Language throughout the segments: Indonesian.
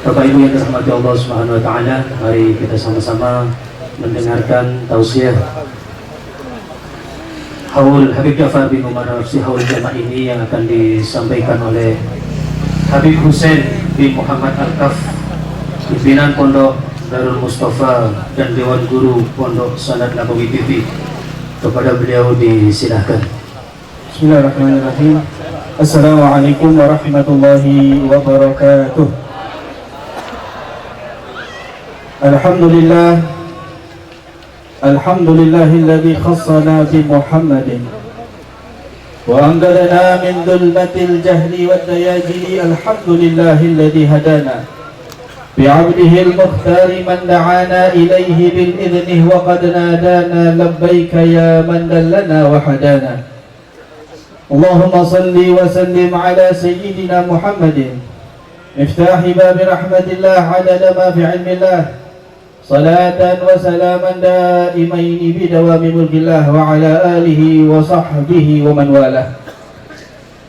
Bapak Ibu yang dirahmati Allah Subhanahu wa taala, mari kita sama-sama mendengarkan tausiah Haul Habib Ja'far bin Umar Al-Habsyi Haul Jamaah ini yang akan disampaikan oleh Habib Husain bin Muhammad Al-Kaf, pimpinan Pondok Darul Mustafa dan Dewan Guru Pondok Sanad Nabawi TV. Kepada beliau disilahkan. Bismillahirrahmanirrahim. Assalamualaikum warahmatullahi wabarakatuh. Alhamdulillah, alhamdulillahilladzi khassana bi Muhammadin wa anqadhana min dhulmatil jahli wad dayajili. Alhamdulillahilladzi hadana bi'abdihi al-mukhtar man da'ana ilayhi bil idhnih wa qad nadana labbaika ya man dallana wa hadana. Allahumma salli wa sallim ala sayyidina Muhammadin miftahi babi rahmatillah adada ma fi ilmillah, salatan wa salaman daimaini bidawami mulkillah wa ala alihi wa sahbihi wa man walah.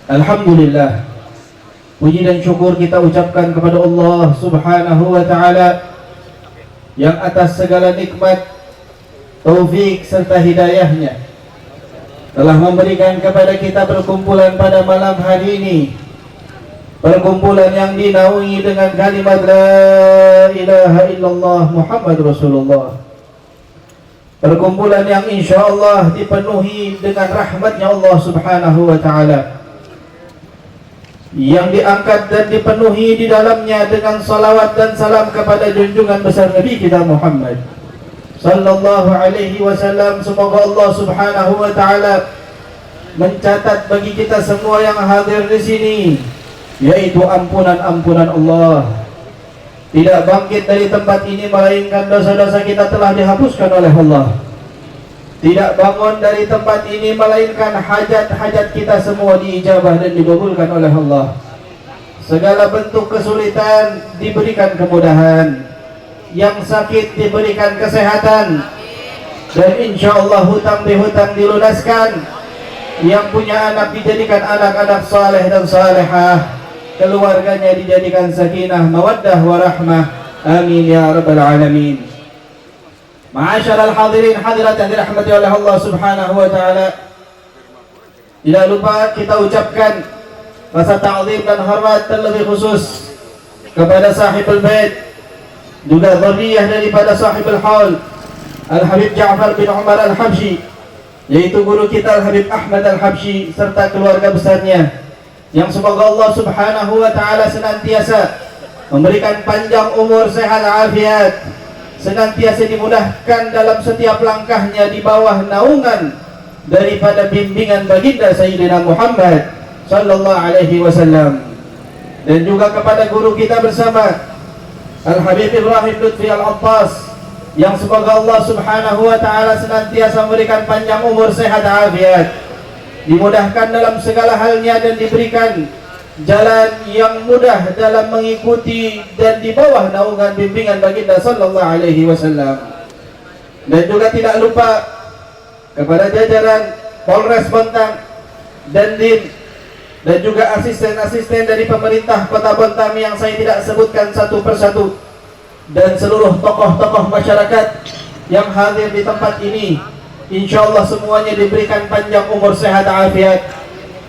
Alhamdulillah, puji dan syukur kita ucapkan kepada Allah Subhanahu wa ta'ala yang atas segala nikmat, taufik serta hidayahnya telah memberikan kepada kita perkumpulan pada malam hari ini, perkumpulan yang dinaungi dengan kalimat la ilaha illallah Muhammad Rasulullah, perkumpulan yang insyaallah dipenuhi dengan rahmatnya Allah Subhanahu wa ta'ala, yang diangkat dan dipenuhi di dalamnya dengan salawat dan salam kepada junjungan besar Nabi kita Muhammad sallallahu alaihi wasallam. Semoga Allah Subhanahu wa ta'ala mencatat bagi kita semua yang hadir di sini yaitu ampunan-ampunan Allah. Tidak bangkit dari tempat ini melainkan dosa-dosa kita telah dihapuskan oleh Allah. Tidak bangun dari tempat ini melainkan hajat-hajat kita semua diijabah dan dikabulkan oleh Allah. Segala bentuk kesulitan diberikan kemudahan, yang sakit diberikan kesehatan, dan insyaallah hutang bihutang dilunaskan, yang punya anak dijadikan anak-anak saleh dan salehah, keluarganya dijadikan sakinah, mawaddah, warahmah. Amin ya rabbal alamin. Ma'asyiral hadirin hadirat yang dirahmati oleh Allah Subhanahu wa ta'ala, tidak lupa kita ucapkan rasa ta'zim dan hormat terlebih khusus kepada sahibul bait, juga dzurriyyah daripada sahibul haul Al-Habib Ja'far bin Umar Al-Habsyi, yaitu guru kita Al-Habib Ahmad Al-Habsyi serta keluarga besarnya, yang semoga Allah Subhanahu wa ta'ala senantiasa memberikan panjang umur, sehat, afiat, senantiasa dimudahkan dalam setiap langkahnya di bawah naungan daripada bimbingan baginda Sayyidina Muhammad sallallahu alaihi wasallam. Dan juga kepada guru kita bersama Al-Habib Ibrahim Lutfi Al-Attas, yang semoga Allah Subhanahu wa ta'ala senantiasa memberikan panjang umur, sehat, afiat, dimudahkan dalam segala halnya dan diberikan jalan yang mudah dalam mengikuti dan di bawah naungan bimbingan baginda sallallahu alaihi wasallam. Dan juga tidak lupa kepada jajaran Polres Bontang dan Din, dan juga asisten-asisten dari pemerintah Kota Bontang yang saya tidak sebutkan satu persatu, dan seluruh tokoh-tokoh masyarakat yang hadir di tempat ini. Insyaallah semuanya diberikan panjang umur, sehat, afiat,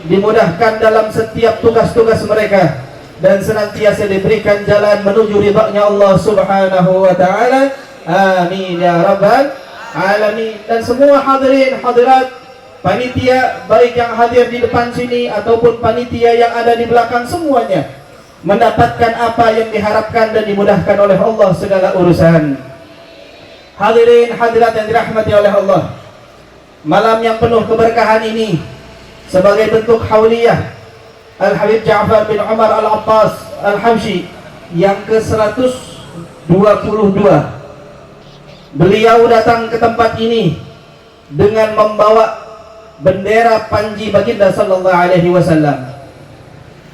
dimudahkan dalam setiap tugas-tugas mereka, dan senantiasa diberikan jalan menuju ridha-Nya Allah Subhanahu wa ta'ala. Amin ya rabbal alamin. Dan semua hadirin hadirat, panitia baik yang hadir di depan sini ataupun panitia yang ada di belakang, semuanya mendapatkan apa yang diharapkan dan dimudahkan oleh Allah segala urusan. Hadirin hadirat yang dirahmati oleh Allah, malam yang penuh keberkahan ini sebagai bentuk hauliyah Al-Habib Ja'far bin Umar Al-Attas Al-Habsyi yang ke-122, beliau datang ke tempat ini dengan membawa bendera panji baginda sallallahu alaihi wasallam.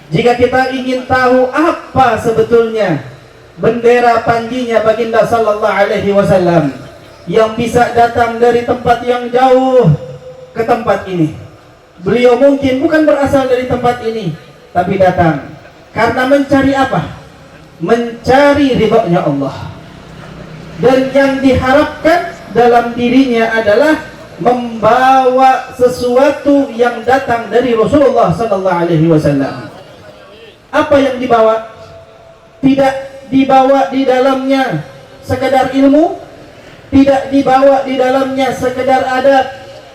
Jika kita ingin tahu apa sebetulnya bendera panjinya baginda sallallahu alaihi wasallam yang bisa datang dari tempat yang jauh ke tempat ini, beliau mungkin bukan berasal dari tempat ini, tapi datang karena mencari apa? mencari ridhonya Allah. Dan yang diharapkan dalam dirinya adalah membawa sesuatu yang datang dari Rasulullah sallallahu alaihi wasallam. Apa yang dibawa? Tidak dibawa di dalamnya sekedar ilmu, tidak dibawa di dalamnya sekedar adab,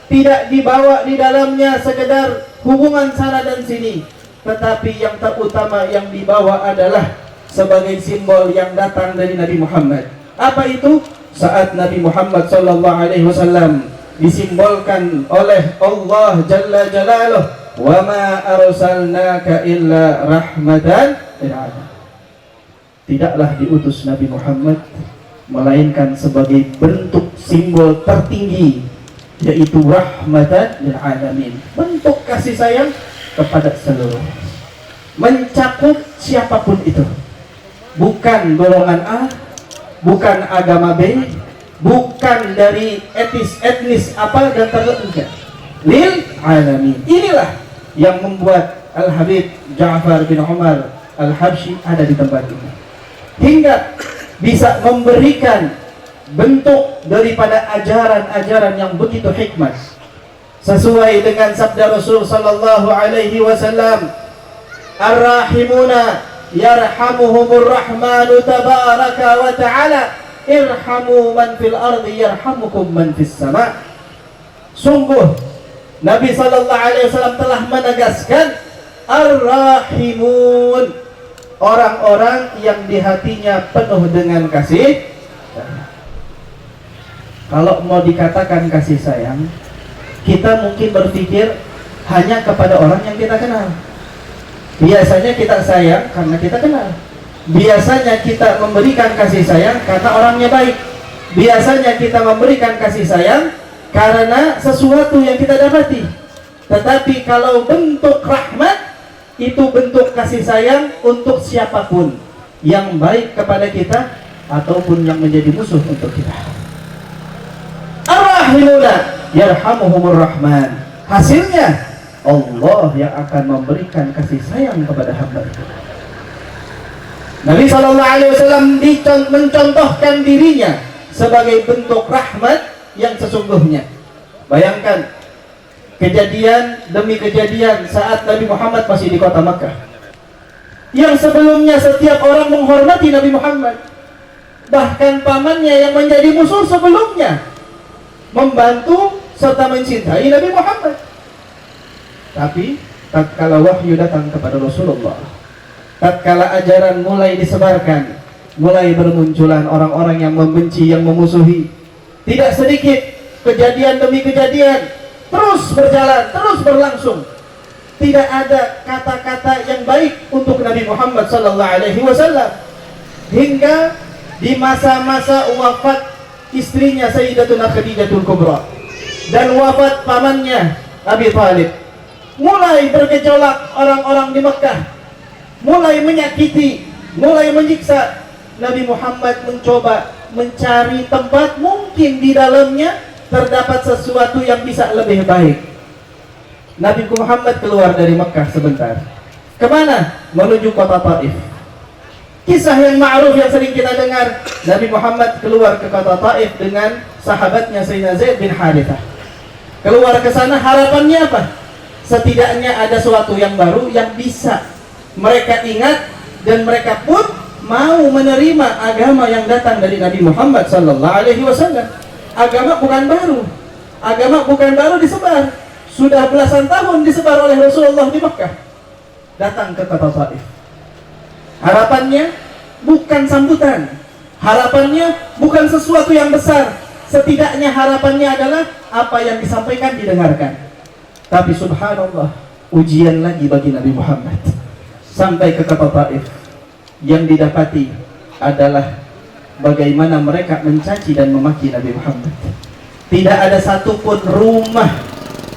tidak dibawa di dalamnya sekedar hubungan sana dan sini, tetapi yang terutama yang dibawa adalah sebagai simbol yang datang dari Nabi Muhammad. Apa itu? Saat Nabi Muhammad sallallahu alaihi wasallam disimbolkan oleh Allah Jalla Jalaluh, wa ma arsalnaka illa rahmatan lil alamin. Tidaklah diutus Nabi Muhammad melainkan sebagai bentuk simbol tertinggi, yaitu rahmatan lil alamin, bentuk kasih sayang kepada seluruh, mencakup siapapun itu, bukan golongan A, bukan agama B, bukan dari etnis apa dan tertentu, lil alamin. Inilah yang membuat Al-Habib Ja'far bin Umar Al-Habsyi ada di tempat ini, hingga bisa memberikan bentuk daripada ajaran-ajaran yang begitu hikmat, sesuai dengan sabda Rasul sallallahu alaihi wasallam, ar-rahimuna yarhamuhumur rahmanu tabaraka wa ta'ala, irhamu man fil ardi yarhamukum man fis sama. Sungguh Nabi sallallahu alaihi wasallam telah menegaskan ar-rahimun, orang-orang yang di hatinya penuh dengan kasih. Kalau mau dikatakan kasih sayang, kita mungkin berpikir hanya kepada orang yang kita kenal. Biasanya kita sayang karena kita kenal. Biasanya kita memberikan kasih sayang karena orangnya baik. Biasanya kita memberikan kasih sayang karena sesuatu yang kita dapati. Tetapi kalau bentuk rahmat, itu bentuk kasih sayang untuk siapapun yang baik kepada kita ataupun yang menjadi musuh untuk kita. Ar-rahimuna yarhamuhumur rahman. Hasilnya Allah yang akan memberikan kasih sayang kepada hamba itu. Nabi sallallahu alaihi wasallam mencontohkan dirinya sebagai bentuk rahmat yang sesungguhnya. Bayangkan kejadian demi kejadian saat Nabi Muhammad masih di kota Makkah, yang sebelumnya setiap orang menghormati Nabi Muhammad, bahkan pamannya yang menjadi musuh sebelumnya membantu serta mencintai Nabi Muhammad. Tapi tatkala wahyu datang kepada Rasulullah, tatkala ajaran mulai disebarkan, mulai bermunculan orang-orang yang membenci, yang memusuhi. Tidak sedikit kejadian demi kejadian terus berjalan, terus berlangsung. Tidak ada kata-kata yang baik untuk Nabi Muhammad sallallahu alaihi wasallam, hingga di masa-masa wafat istrinya Sayyidatuna Khadijatul Kubra dan wafat pamannya Abi Thalib, mulai bergejolak orang-orang di Mekah, mulai menyakiti, mulai menyiksa. Nabi Muhammad mencoba mencari tempat mungkin di dalamnya terdapat sesuatu yang bisa lebih baik. Nabi Muhammad keluar dari Mekah sebentar. Kemana? Menuju kota Taif. Kisah yang ma'ruf yang sering kita dengar, Nabi Muhammad keluar ke kota Taif dengan sahabatnya Sayyidina Zaid bin Harithah. Keluar ke sana harapannya apa? Setidaknya ada sesuatu yang baru yang bisa mereka ingat, dan mereka pun mau menerima agama yang datang dari Nabi Muhammad sallallahu alaihi wasallam. Agama bukan baru. Agama bukan baru disebar. Sudah belasan tahun disebar oleh Rasulullah di Mekah. Datang ke kota Taif. Harapannya bukan sambutan. Harapannya bukan sesuatu yang besar. Setidaknya harapannya adalah apa yang disampaikan didengarkan. Tapi subhanallah, ujian lagi bagi Nabi Muhammad. Sampai ke kota Taif, yang didapati adalah bagaimana mereka mencaci dan memaki Nabi Muhammad. Tidak ada satupun rumah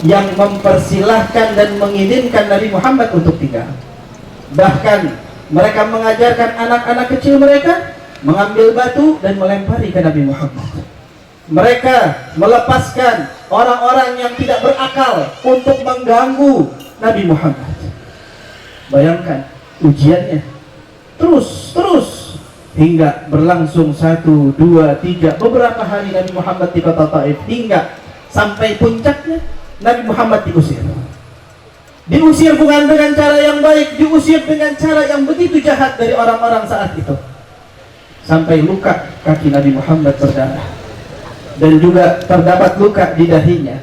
yang mempersilahkan dan mengizinkan Nabi Muhammad untuk tinggal. Bahkan mereka mengajarkan anak-anak kecil mereka mengambil batu dan melempari ke Nabi Muhammad. Mereka melepaskan orang-orang yang tidak berakal untuk mengganggu Nabi Muhammad. Bayangkan ujiannya terus hingga berlangsung 1, 2, 3 beberapa hari Nabi Muhammad di kota Taif, hingga sampai puncaknya Nabi Muhammad diusir bukan dengan cara yang baik, diusir dengan cara yang begitu jahat dari orang-orang saat itu, sampai luka kaki Nabi Muhammad berdarah, dan juga terdapat luka di dahinya,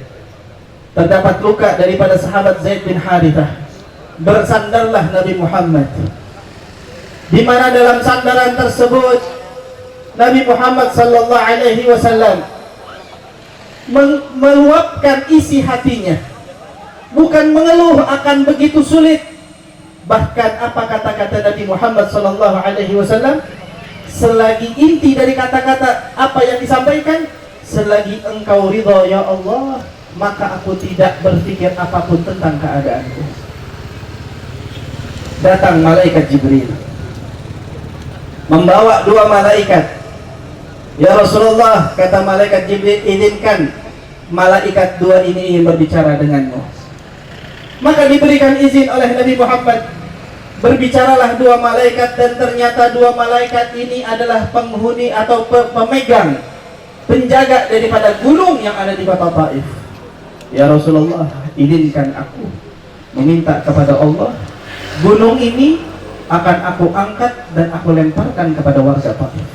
terdapat luka daripada sahabat Zaid bin Harithah. Bersandarlah Nabi Muhammad, di mana dalam sandaran tersebut Nabi Muhammad sallallahu alaihi wasallam meluapkan isi hatinya, bukan mengeluh akan begitu sulit. Bahkan apa kata-kata Nabi Muhammad sallallahu alaihi wasallam, selagi inti dari kata-kata apa yang disampaikan, selagi engkau ridha ya Allah, maka aku tidak berpikir apapun tentang keadaanku. Datang malaikat Jibril membawa 2 malaikat. Ya Rasulullah, kata malaikat Jibril, izinkan malaikat 2 ini ingin berbicara denganmu. Maka diberikan izin oleh Nabi Muhammad. Berbicaralah 2 malaikat, dan ternyata 2 malaikat ini adalah penghuni atau pemegang, penjaga daripada gunung yang ada di kota Taif. Ya Rasulullah, izinkan aku meminta kepada Allah, gunung ini akan aku angkat dan aku lemparkan kepada warga Taif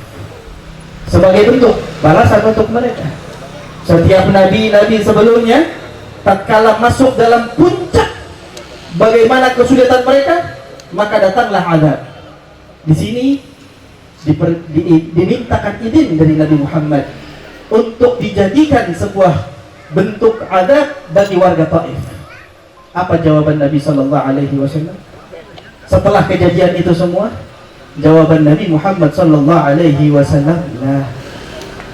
sebagai bentuk balasan untuk mereka. Setiap nabi-nabi sebelumnya, tatkala masuk dalam puncak bagaimana kesulitan mereka, maka datanglah azab. Di sini dimintakan izin dari Nabi Muhammad untuk dijadikan sebuah bentuk azab bagi warga Taif. Apa jawaban Nabi sallallahu alaihi wasallam? Setelah kejadian itu semua, jawaban Nabi Muhammad sallallahu alaihi wasallam, nah,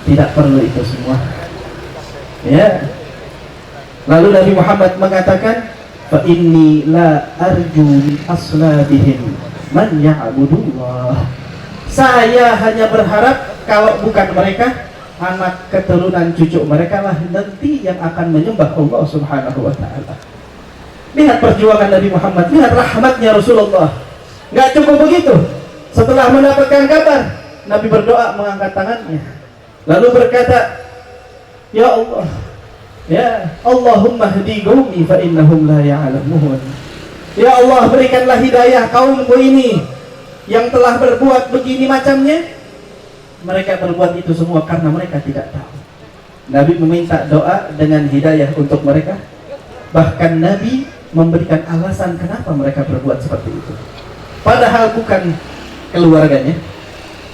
tidak perlu itu semua. Ya. Lalu Nabi Muhammad mengatakan, fa inni la arju min aslabihim man ya'budullah. Saya hanya berharap kalau bukan mereka, anak keturunan cucu mereka lah nanti yang akan menyembah Allah Subhanahu wa taala. Lihat perjuangan Nabi Muhammad, lihat rahmatnya Rasulullah. Enggak cukup begitu. Setelah mendapatkan kabar, Nabi berdoa mengangkat tangannya, lalu berkata, ya Allah, ya Allahumma hdi qaumi fa innahum la ya'lamun. Ya Allah, berikanlah hidayah kaumku ini yang telah berbuat begini macamnya. Mereka berbuat itu semua karena mereka tidak tahu. Nabi meminta doa dengan hidayah untuk mereka. Bahkan Nabi memberikan alasan kenapa mereka berbuat seperti itu. Padahal bukan keluarganya,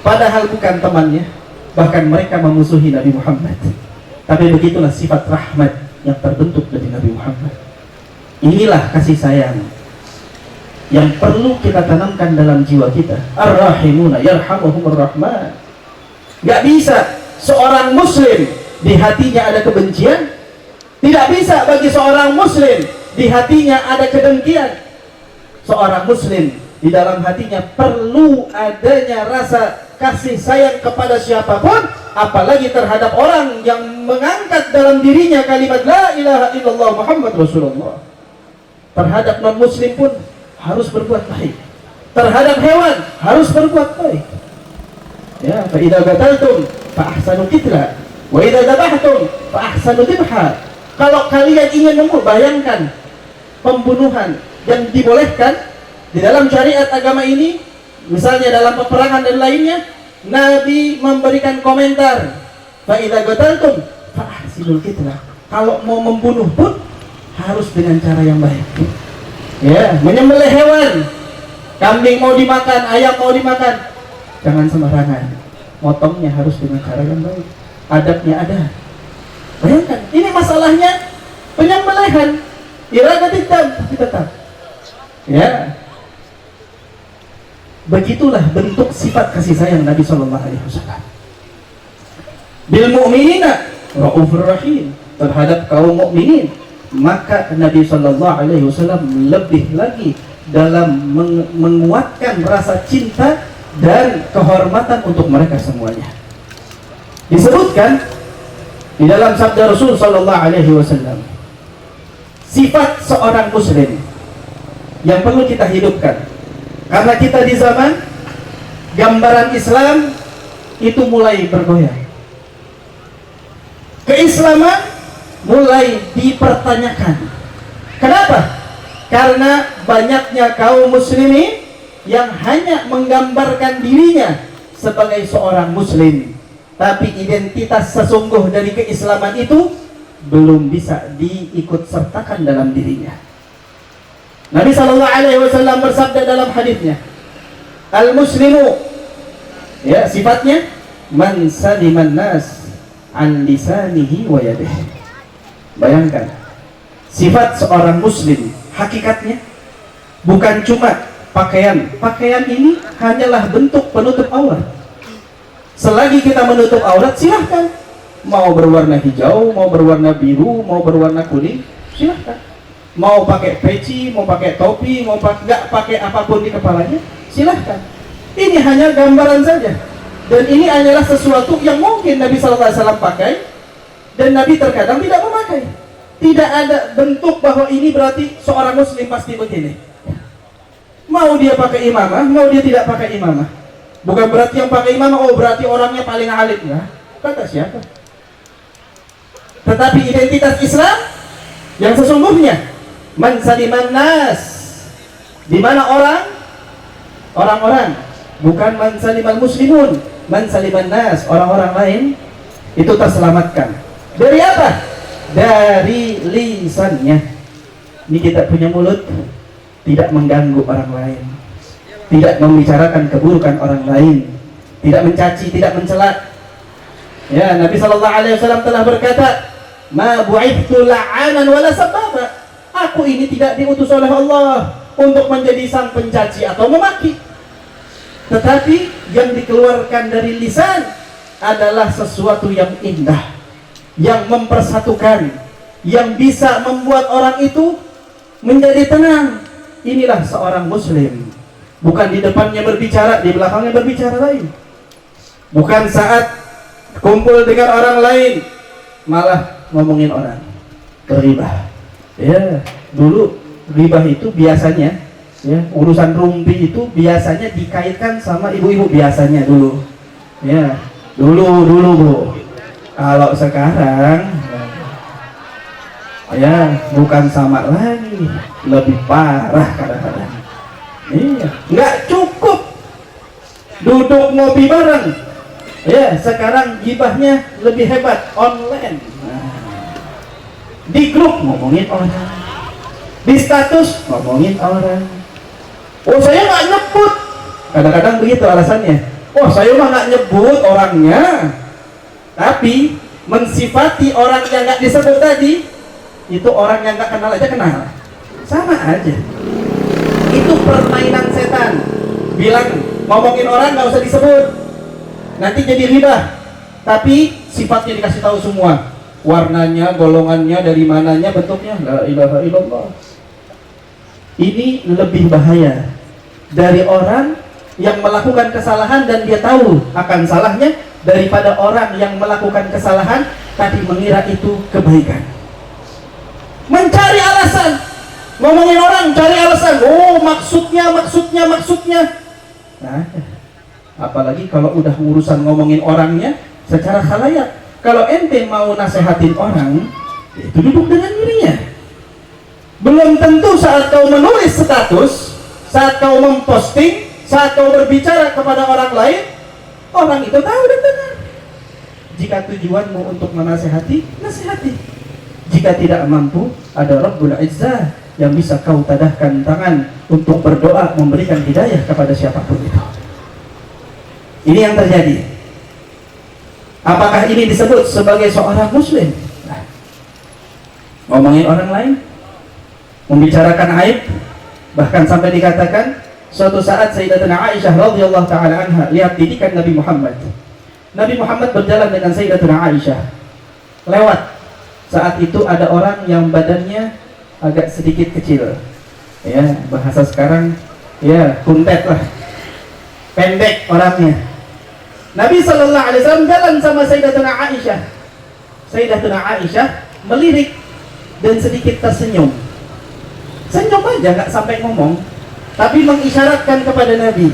padahal bukan temannya, bahkan mereka memusuhi Nabi Muhammad. Tapi begitulah sifat rahmat yang terbentuk dari Nabi Muhammad. Inilah kasih sayang yang perlu kita tanamkan dalam jiwa kita. Ar-rahimuna yarhamuhumur rahman. Gak bisa seorang muslim di hatinya ada kebencian, tidak bisa bagi seorang muslim di hatinya ada kedengkian. Seorang muslim di dalam hatinya perlu adanya rasa kasih sayang kepada siapapun, apalagi terhadap orang yang mengangkat dalam dirinya kalimat la ilaha illallah Muhammad Rasulullah. Terhadap non muslim pun harus berbuat baik, terhadap hewan harus berbuat baik. Ya, fa idza qataltum fa ahsanu qitla wa idza dabahtum fa ahsanu dibha. Kalau kalian ingin bayangkan pembunuhan yang dibolehkan di dalam syariat agama ini, misalnya dalam peperangan dan lainnya, Nabi memberikan komentar, fa idza qataltum fa ahsinul qitla. Kalau mau membunuh pun harus dengan cara yang baik. Ya, menyembelih hewan, kambing mau dimakan, ayam mau dimakan, jangan sembarangan. Motongnya harus dengan cara yang baik. Adabnya ada. Bayangkan, ini masalahnya penyembelihan. Iradatul dam, tapi tetap. Ya. Begitulah bentuk sifat kasih sayang Nabi sallallahu alaihi wasallam. Bil mu'minina raufur rahim, terhadap kaum mukminin. Maka Nabi sallallahu alaihi wasallam lebih lagi dalam menguatkan rasa cinta dan kehormatan untuk mereka semuanya. Disebutkan di dalam sabda Rasul sallallahu alaihi wasallam, sifat seorang muslim yang perlu kita hidupkan, karena kita di zaman gambaran Islam itu mulai bergoyang. Keislaman mulai dipertanyakan. Kenapa? Karena banyaknya kaum muslimin yang hanya menggambarkan dirinya sebagai seorang muslim, tapi identitas sesungguh dari keislaman itu belum bisa diikut sertakan dalam dirinya. Nabi SAW bersabda dalam hadisnya, al-muslimu, ya, sifatnya man saliman nas an lisanihi wa yadihi. Bayangkan, sifat seorang muslim hakikatnya bukan cuma pakaian. Pakaian ini hanyalah bentuk penutup aurat. Selagi kita menutup aurat, silahkan. Mau berwarna hijau, mau berwarna biru, mau berwarna kuning, silahkan. Mau pakai peci, mau pakai topi, mau nggak pakai apapun di kepalanya, silahkan. Ini hanya gambaran saja. Dan ini hanyalah sesuatu yang mungkin Nabi SAW pakai, dan Nabi terkadang tidak memakai. Tidak ada bentuk bahwa ini berarti seorang muslim pasti begini. Mau dia pakai imamah, mau dia tidak pakai imamah. Bukan berarti yang pakai imamah, oh berarti orangnya paling alim. Nah, kata siapa? Tetapi identitas Islam yang sesungguhnya man saliman nas, di mana orang-orang, bukan man salimal muslimun, man saliman nas, orang-orang lain itu terselamatkan. Dari apa? Dari lisannya. Ini kita punya mulut, tidak mengganggu orang lain, tidak membicarakan keburukan orang lain, tidak mencaci, tidak mencela. Ya, Nabi SAW telah berkata, ma bu'ithtu la'anan wala sababa. Aku ini tidak diutus oleh Allah untuk menjadi sang pencaci atau memaki, tetapi yang dikeluarkan dari lisan adalah sesuatu yang indah, yang mempersatukan, yang bisa membuat orang itu menjadi tenang. Inilah seorang muslim. Bukan di depannya berbicara, di belakangnya berbicara lain. Bukan saat kumpul dengan orang lain malah ngomongin orang, berribah. Ya, dulu ribah itu biasanya, ya, urusan rumpi itu biasanya dikaitkan sama ibu-ibu biasanya dulu. Ya, dulu Bu. Kalau sekarang ya bukan sama lagi, lebih parah kadang-kadang. Iya, nggak cukup duduk ngopi bareng. Ya, sekarang gibahnya lebih hebat, online. Di grup ngomongin orang, di status ngomongin orang. Oh, saya nggak nyebut. Kadang-kadang begitu alasannya. Oh, saya mah nggak nyebut orangnya, tapi mensifati orang yang nggak disebut tadi. Itu orang yang nggak kenal aja kenal, sama aja. Itu permainan setan. Bilang ngomongin orang nggak usah disebut, nanti jadi riba. Tapi sifatnya dikasih tahu semua. Warnanya, golongannya, dari mananya, bentuknya. La ilaha illallah. Ini lebih bahaya dari orang yang melakukan kesalahan dan dia tahu akan salahnya, daripada orang yang melakukan kesalahan tapi mengira itu kebaikan. Mencari alasan, ngomongin orang cari alasan. Oh, maksudnya. Nah, apalagi kalau udah urusan ngomongin orangnya secara khalayak. Kalau ente mau nasehatin orang, itu duduk dengan dirinya. Belum tentu saat kau menulis status, saat kau memposting, saat kau berbicara kepada orang lain, orang itu tahu dan dengar. Jika tujuanmu untuk menasehati, nasihati. Jika tidak mampu, ada Rabbul Izzah yang bisa kau tadahkan tangan untuk berdoa memberikan hidayah kepada siapapun itu. Ini yang terjadi. Apakah ini disebut sebagai seorang muslim? Nah, ngomongin orang lain, membicarakan aib, bahkan sampai dikatakan suatu saat Sayyidatuna Aisyah radhiyallahu taala anha lihat didikan Nabi Muhammad. Nabi Muhammad berjalan dengan Sayyidatuna Aisyah. Lewat saat itu ada orang yang badannya agak sedikit kecil. Ya, bahasa sekarang ya kuntet lah. Pendek orangnya. Nabi SAW jalan sama Sayyidatuna Aisyah. Sayyidatuna Aisyah melirik dan sedikit tersenyum. Senyum aja, nggak sampai ngomong, tapi mengisyaratkan kepada Nabi.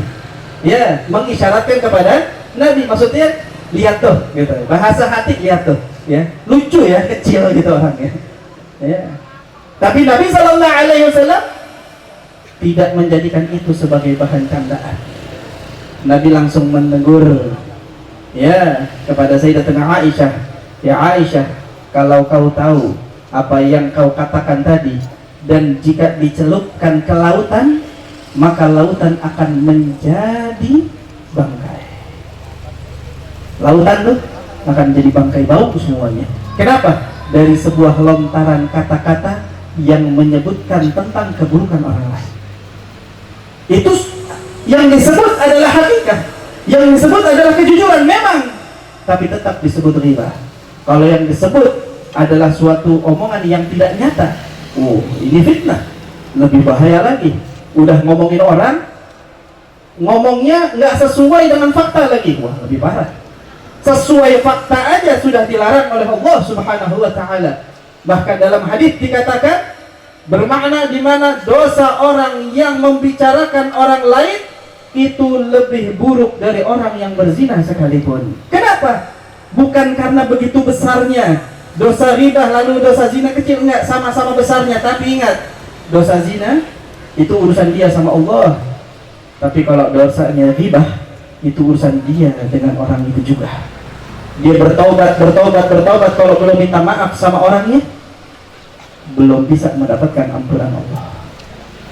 Ya, mengisyaratkan kepada Nabi. Maksudnya lihat tuh, gitu. Bahasa hati lihat tuh, ya. Lucu ya, kecil gitu orangnya. Ya. Tapi Nabi Sallallahu Alaihi Wasallam tidak menjadikan itu sebagai bahan candaan. Nabi langsung menegur, ya, kepada Sayyidatuna Aisyah. Ya Aisyah, kalau kau tahu apa yang kau katakan tadi, dan jika dicelupkan ke lautan, maka lautan akan menjadi bangkai. Lautan tuh akan menjadi bangkai, bau semuanya. Kenapa? Dari sebuah lontaran kata-kata yang menyebutkan tentang keburukan orang lain. Itu yang disebut adalah hakikat, yang disebut adalah kejujuran memang, tapi tetap disebut riba. Kalau yang disebut adalah suatu omongan yang tidak nyata, ini fitnah, lebih bahaya lagi. Udah ngomongin orang, ngomongnya nggak sesuai dengan fakta lagi, wah lebih parah. Sesuai fakta aja sudah dilarang oleh Allah Subhanahu wa Ta'ala. Bahkan dalam hadis dikatakan, bermakna di mana dosa orang yang membicarakan orang lain itu lebih buruk dari orang yang berzina sekalipun. Kenapa? Bukan karena begitu besarnya dosa riba lalu dosa zina kecil, enggak, sama-sama besarnya. Tapi ingat, dosa zina itu urusan dia sama Allah. Tapi kalau dosanya riba, itu urusan dia dengan orang itu juga. Dia bertobat, kalau belum minta maaf sama orangnya, belum bisa mendapatkan ampunan Allah.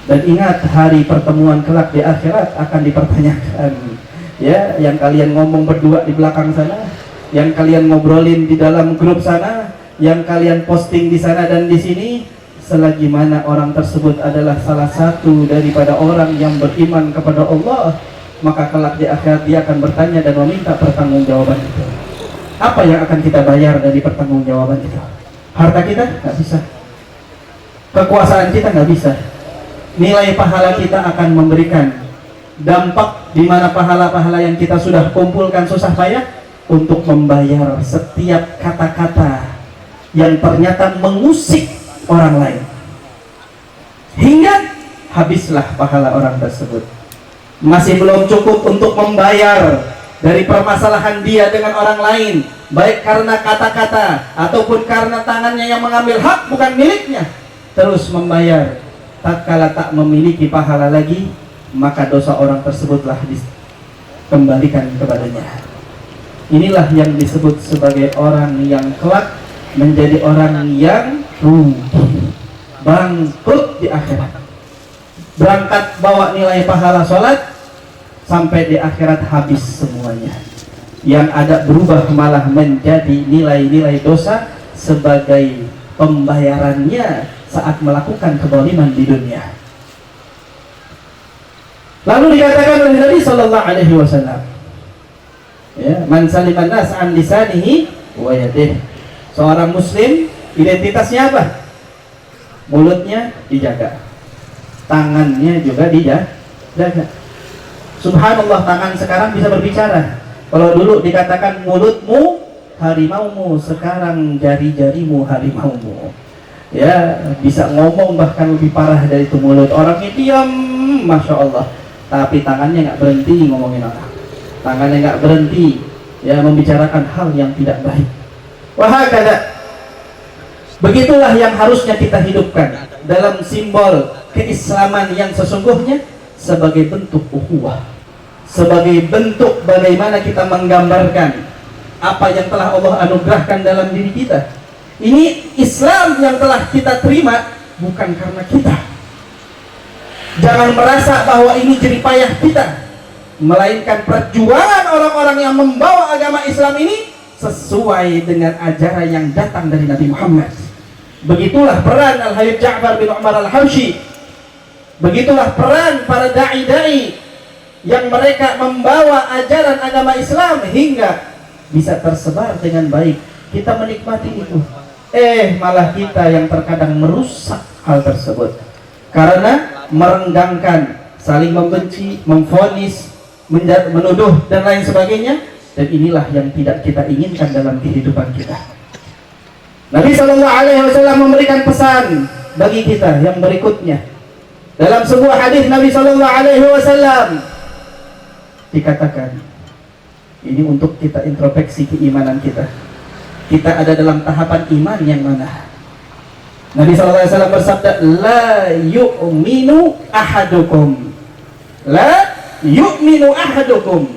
Dan ingat, hari pertemuan kelak di akhirat akan dipertanyakan. Ya, yang kalian ngomong berdua di belakang sana, yang kalian ngobrolin di dalam grup sana, yang kalian posting di sana dan di sini, selagi mana orang tersebut adalah salah satu daripada orang yang beriman kepada Allah, maka kelak di akhirat dia akan bertanya dan meminta pertanggungjawaban itu. Apa yang akan kita bayar dari pertanggungjawaban itu? Harta kita? Nggak bisa. Kekuasaan kita nggak bisa. Nilai pahala kita akan memberikan dampak di mana pahala-pahala yang kita sudah kumpulkan susah payah untuk membayar setiap kata-kata yang ternyata mengusik orang lain, hingga habislah pahala orang tersebut. Masih belum cukup untuk membayar dari permasalahan dia dengan orang lain, baik karena kata-kata ataupun karena tangannya yang mengambil hak bukan miliknya. Terus membayar, tatkala tak memiliki pahala lagi, maka dosa orang tersebutlah dikembalikan kepadanya. Inilah yang disebut sebagai orang yang kelak menjadi orang yang rugi, bangkrut di akhirat. Berangkat bawa nilai pahala sholat, sampai di akhirat habis semuanya. Yang ada berubah malah menjadi nilai-nilai dosa sebagai pembayarannya saat melakukan kezaliman di dunia. Lalu dikatakan oleh Nabi Sallallahu Alaihi Wasallam, ya, man saliman nas an lisanihi wa yadihi. Seorang muslim identitasnya apa? Mulutnya dijaga, tangannya juga dijaga. Subhanallah, tangan sekarang bisa berbicara. Kalau dulu dikatakan mulutmu harimaumu, sekarang jari-jarimu harimaumu. Ya, bisa ngomong bahkan lebih parah dari itu mulut. Orangnya diam, Masya Allah, tapi tangannya nggak berhenti ngomongin orang. Tangannya nggak berhenti, ya, membicarakan hal yang tidak baik. Wahakala, begitulah yang harusnya kita hidupkan dalam simbol keislaman yang sesungguhnya, sebagai bentuk ukhuwah, sebagai bentuk bagaimana kita menggambarkan apa yang telah Allah anugerahkan dalam diri kita. Ini Islam yang telah kita terima bukan karena kita. Jangan merasa bahwa ini jeripayah kita, melainkan perjuangan orang-orang yang membawa agama Islam ini sesuai dengan ajaran yang datang dari Nabi Muhammad. Begitulah peran Al-Habib Ja'far bin Umar Al-Habsyi. Begitulah peran para da'i-da'i yang mereka membawa ajaran agama Islam hingga bisa tersebar dengan baik. Kita menikmati itu, malah kita yang terkadang merusak hal tersebut karena merenggangkan, saling membenci, memvonis, menuduh dan lain sebagainya. Dan inilah yang tidak kita inginkan dalam kehidupan kita. Nabi Sallallahu Alaihi Wasallam memberikan pesan bagi kita yang berikutnya. Dalam sebuah hadis Nabi Sallallahu Alaihi Wasallam, dikatakan, ini untuk kita introspeksi keimanan kita. Kita ada dalam tahapan iman yang mana? Nabi SAW bersabda, la yu'minu ahadukum, la yu'minu ahadukum,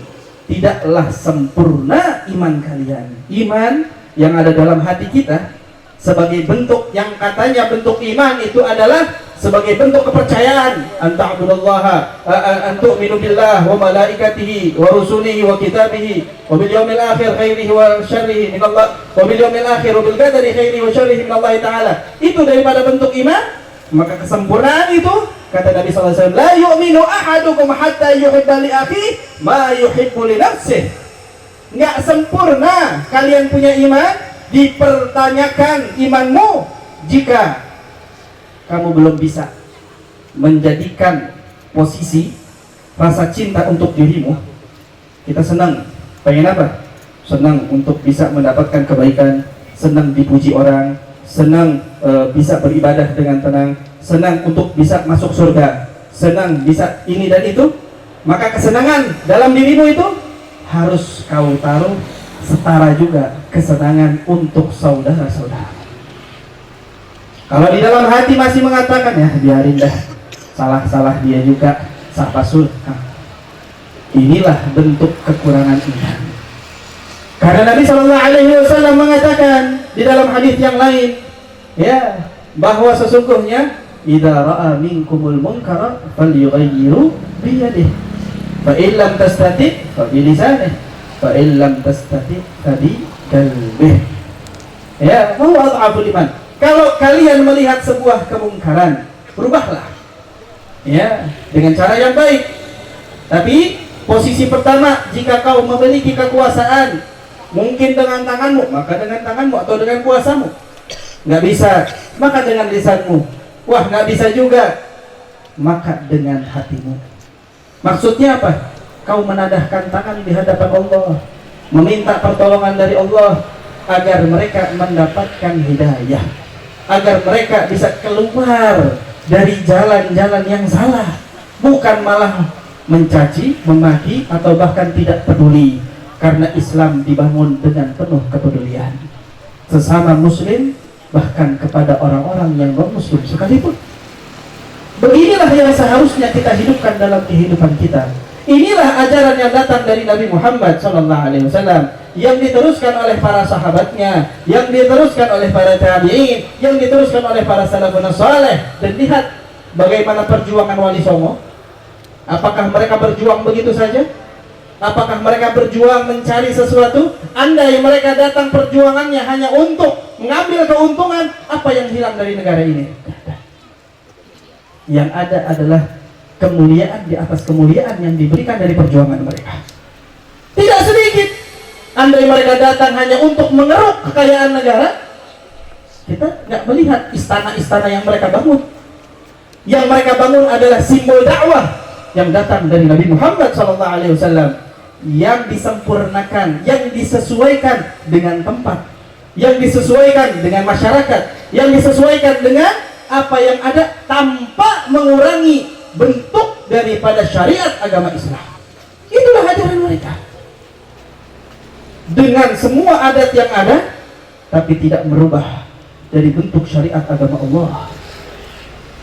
tidaklah sempurna iman kalian. Iman yang ada dalam hati kita sebagai bentuk yang katanya bentuk iman itu adalah sebagai bentuk kepercayaan, anta'budallaha antu'minu billah wa malaikatihi wa rusulihi wa kitabihi wa bil yaumil akhir khairihi wa syarrihi minallah wa bil yaumil akhir wa bil qadari khairihi wa syarrihi minallah ta'ala. Itu daripada bentuk iman. Maka kesempurnaan itu, kata Nabi SAW, la yu'minu ahadukum hatta yuhibba li akhi ma yuhibbu li nafsih. Enggak sempurna kalian punya iman, dipertanyakan imanmu jika kamu belum bisa menjadikan posisi rasa cinta untuk dirimu. Kita senang, pengen apa? Senang untuk bisa mendapatkan kebaikan, senang dipuji orang, senang bisa beribadah dengan tenang, senang untuk bisa masuk surga, senang bisa ini dan itu. Maka kesenangan dalam dirimu itu harus kau taruh setara juga kesenangan untuk saudara-saudara. Kalau di dalam hati masih mengatakan, ya biarin dah, salah-salah dia juga, sapasul, inilah bentuk kekurangan iman. Karena Nabi SAW mengatakan di dalam hadis yang lain, ya, bahwa sesungguhnya idza ra'a minkumul munkara falyughayyiru biyadihi, fa in lam tastati' fa bi lisanihi, fa in lam tastati' fa bi qalbihi. Ya, huwa adhaful iman. Kalau kalian melihat sebuah kemungkaran, berubahlah, ya, dengan cara yang baik. Tapi posisi pertama, jika kau memiliki kekuasaan, mungkin dengan tanganmu, maka dengan tanganmu atau dengan kuasamu. Nggak bisa, maka dengan lisanmu. Wah, nggak bisa juga, maka dengan hatimu. Maksudnya apa? Kau menadahkan tangan di hadapan Allah, meminta pertolongan dari Allah agar mereka mendapatkan hidayah, agar mereka bisa keluar dari jalan-jalan yang salah, bukan malah mencaci, memaki, atau bahkan tidak peduli. Karena Islam dibangun dengan penuh kepedulian sesama muslim, bahkan kepada orang-orang yang non-muslim sekalipun. Beginilah yang seharusnya kita hidupkan dalam kehidupan kita. Inilah ajaran yang datang dari Nabi Muhammad SAW, yang diteruskan oleh para sahabatnya, yang diteruskan oleh para tabi'in, yang diteruskan oleh para salafun saleh. Dan lihat bagaimana perjuangan Wali Songo. Apakah mereka berjuang begitu saja? Apakah mereka berjuang mencari sesuatu? Andai mereka datang perjuangannya hanya untuk mengambil keuntungan, apa yang hilang dari negara ini? Yang ada adalah kemuliaan di atas kemuliaan yang diberikan dari perjuangan mereka. Tidak sedikit. Andai mereka datang hanya untuk mengeruk kekayaan negara, kita nggak melihat istana-istana yang mereka bangun. Yang mereka bangun adalah simbol dakwah yang datang dari Nabi Muhammad SAW, yang disempurnakan, yang disesuaikan dengan tempat, yang disesuaikan dengan masyarakat, yang disesuaikan dengan apa yang ada, tanpa mengurangi bentuk daripada syariat agama Islam. Itulah ajaran mereka. Dengan semua adat yang ada, tapi tidak merubah dari bentuk syariat agama Allah.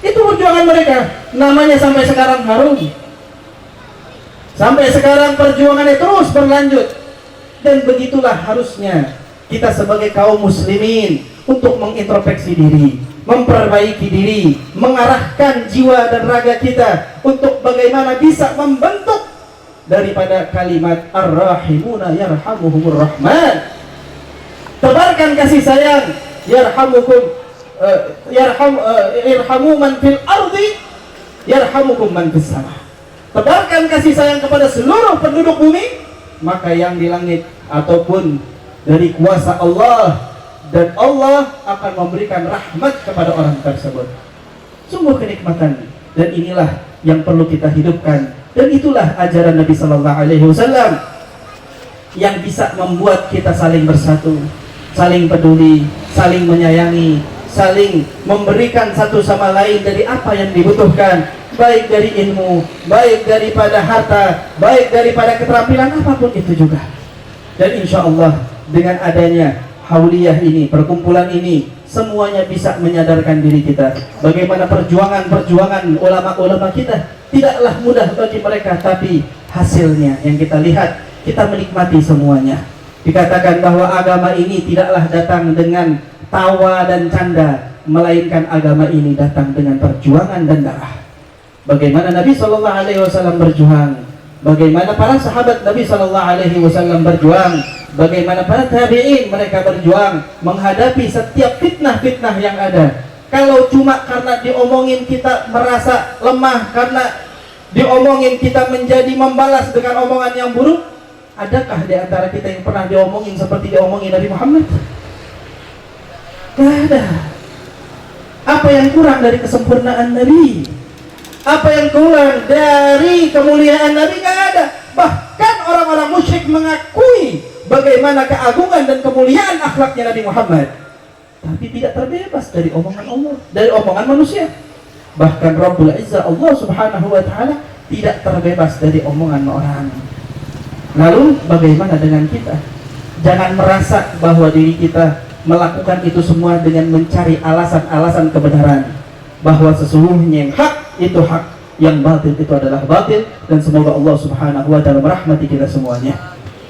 Itu perjuangan mereka. Namanya sampai sekarang harum. Sampai sekarang perjuangannya terus berlanjut. Dan begitulah harusnya kita sebagai kaum muslimin untuk mengintrospeksi diri, memperbaiki diri, mengarahkan jiwa dan raga kita untuk bagaimana bisa membentuk daripada kalimat ar-rahimuna yarhamuhumur rahman. Tebarkan kasih sayang, yarhamukum irhamu man fil ardi yarhamukum man fis sama. Tebarkan kasih sayang kepada seluruh penduduk bumi, maka yang di langit ataupun dari kuasa Allah, dan Allah akan memberikan rahmat kepada orang tersebut. Sungguh kenikmatan, dan inilah yang perlu kita hidupkan. Dan itulah ajaran Nabi Sallallahu Alaihi Wasallam yang bisa membuat kita saling bersatu, saling peduli, saling menyayangi, saling memberikan satu sama lain dari apa yang dibutuhkan, baik dari ilmu, baik daripada harta, baik daripada keterampilan apapun itu juga. Dan insya Allah dengan adanya hauliyah ini, perkumpulan ini, semuanya bisa menyadarkan diri kita bagaimana perjuangan ulama-ulama kita tidaklah mudah bagi mereka, tapi hasilnya yang kita lihat, kita menikmati semuanya. Dikatakan bahwa agama ini tidaklah datang dengan tawa dan canda, melainkan agama ini datang dengan perjuangan dan darah. Bagaimana Nabi SAW berjuang, bagaimana para sahabat Nabi SAW berjuang, bagaimana para tabi'in mereka berjuang menghadapi setiap fitnah-fitnah yang ada. Kalau cuma karena diomongin kita merasa lemah, karena diomongin kita menjadi membalas dengan omongan yang buruk, adakah di antara kita yang pernah diomongin seperti diomongin Nabi Muhammad? Tidak ada. Apa yang kurang dari kesempurnaan Nabi? Apa yang kurang dari kemuliaan Nabi? Tidak ada. Bahkan orang-orang musyrik mengakui bagaimana keagungan dan kemuliaan akhlaknya Nabi Muhammad, tapi tidak terbebas dari omongan Allah, dari omongan manusia. Bahkan Rabbul Izzah Allah Subhanahu wa Ta'ala tidak terbebas dari omongan orang. Lalu bagaimana dengan kita? Jangan merasa bahwa diri kita melakukan itu semua dengan mencari alasan-alasan kebenaran, bahwa sesungguhnya yang hak itu hak, yang batil itu adalah batil. Dan semoga Allah Subhanahu wa Ta'ala merahmati kita semuanya,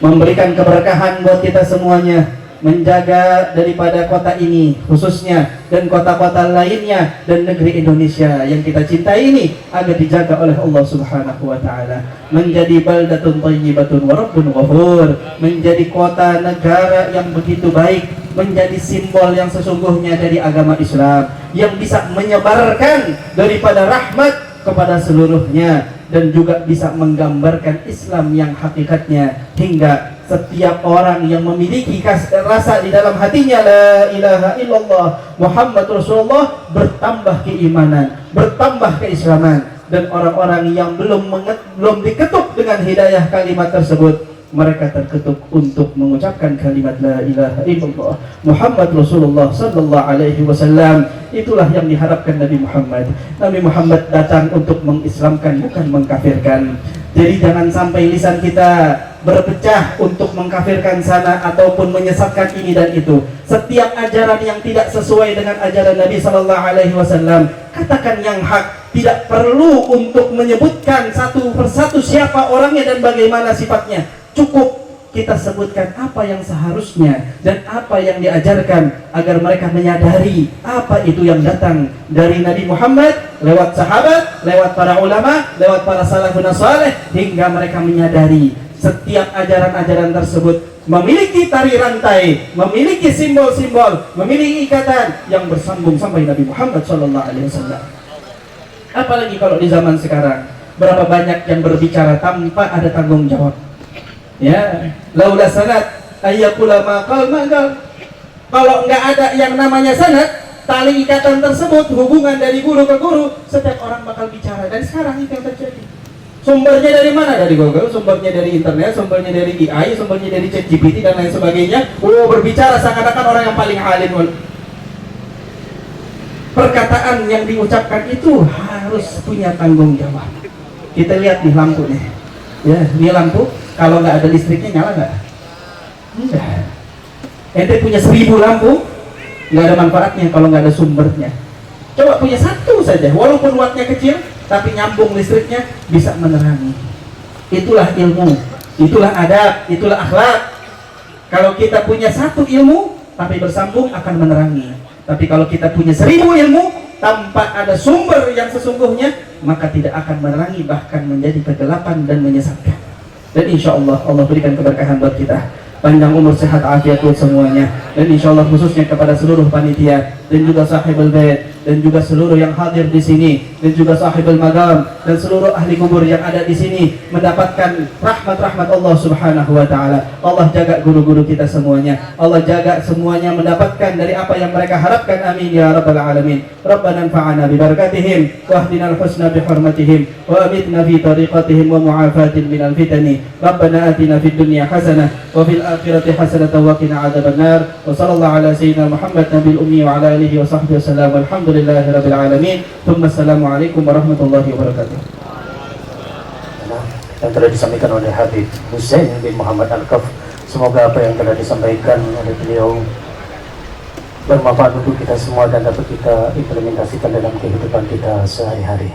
memberikan keberkahan buat kita semuanya, menjaga daripada kota ini khususnya dan kota-kota lainnya dan negeri Indonesia yang kita cintai ini agar dijaga oleh Allah Subhanahu wa Ta'ala, menjadi baldatun thayyibatun wa rabbun ghafur, menjadi kota negara yang begitu baik, menjadi simbol yang sesungguhnya dari agama Islam yang bisa menyebarkan daripada rahmat kepada seluruhnya, dan juga bisa menggambarkan Islam yang hakikatnya, hingga setiap orang yang memiliki rasa di dalam hatinya la ilaha illallah Muhammad Rasulullah bertambah keimanan, bertambah keislaman. Dan orang-orang yang belum diketuk dengan hidayah kalimat tersebut, mereka terketuk untuk mengucapkan kalimat la ilaha illallah Muhammad Rasulullah sallallahu alaihi wasallam. Itulah yang diharapkan Nabi Muhammad. Nabi Muhammad datang untuk mengislamkan, bukan mengkafirkan. Jadi jangan sampai lisan kita berpecah untuk mengkafirkan sana ataupun menyesatkan ini dan itu. Setiap ajaran yang tidak sesuai dengan ajaran Nabi sallallahu alaihi wasallam, katakan yang hak. Tidak perlu untuk menyebutkan satu persatu siapa orangnya dan bagaimana sifatnya. Cukup kita sebutkan apa yang seharusnya dan apa yang diajarkan, agar mereka menyadari apa itu yang datang dari Nabi Muhammad lewat sahabat, lewat para ulama, lewat para salafun saleh, hingga mereka menyadari setiap ajaran-ajaran tersebut memiliki tali rantai, memiliki simbol-simbol, memiliki ikatan yang bersambung sampai Nabi Muhammad SAW. Apalagi kalau di zaman sekarang, berapa banyak yang berbicara tanpa ada tanggung jawab. Ya, laula sanad ayyakula maqal maqal. Kalau nggak ada yang namanya sanad, tali ikatan tersebut, hubungan dari guru ke guru, setiap orang bakal bicara. Dan sekarang itu yang terjadi. Sumbernya dari mana? Dari Google, sumbernya dari internet, sumbernya dari AI, sumbernya dari ChatGPT dan lain sebagainya. Berbicara seakan-akan orang yang paling alim. Perkataan yang diucapkan itu harus punya tanggung jawab. Kita lihat nih lampu nih. Ya, ini lampu. Kalau nggak ada listriknya nyala nggak? Enggak. Ente punya 1000 lampu, nggak ada manfaatnya kalau nggak ada sumbernya. Coba punya satu saja, walaupun wattnya kecil, tapi nyambung listriknya, bisa menerangi. Itulah ilmu, itulah adab, itulah akhlak. Kalau kita punya satu ilmu, tapi bersambung akan menerangi. Tapi kalau kita punya 1000 ilmu, tanpa ada sumber yang sesungguhnya, maka tidak akan menerangi, bahkan menjadi kegelapan dan menyesatkan. Dan insya Allah, Allah berikan keberkahan buat kita, panjang umur, sehat, afiat buat semuanya. Dan insya Allah khususnya kepada seluruh panitia dan juga sahibul bait, dan juga seluruh yang hadir di sini, dan juga sahibul magam dan seluruh ahli kubur yang ada di sini mendapatkan rahmat-rahmat Allah Subhanahu wa taala. Allah jaga guru-guru kita semuanya. Allah jaga semuanya mendapatkan dari apa yang mereka harapkan. Amin ya rabbal alamin. Rabbana anfa'na bi barakatihim wa ahdina al-husna bi hurmatihim wa amitna fi tariqatihim wa mu'afatin minal fitani. Rabbana atina fid dunya hasanah wa fil akhirati hasanah wa qina adzabannar. Wa sallallahu ala sayyidina Muhammad nabil ummi wa ala alihi wa sahbihi wasallam. Alhamdulillahi rabbil alamin. Thumma assalamualaikum warahmatullahi wabarakatuh. Yang telah disampaikan oleh Habib Hussein bin Muhammad Al-Kaf, semoga apa yang telah disampaikan oleh beliau bermanfaat untuk kita semua dan dapat kita implementasikan dalam kehidupan kita sehari-hari.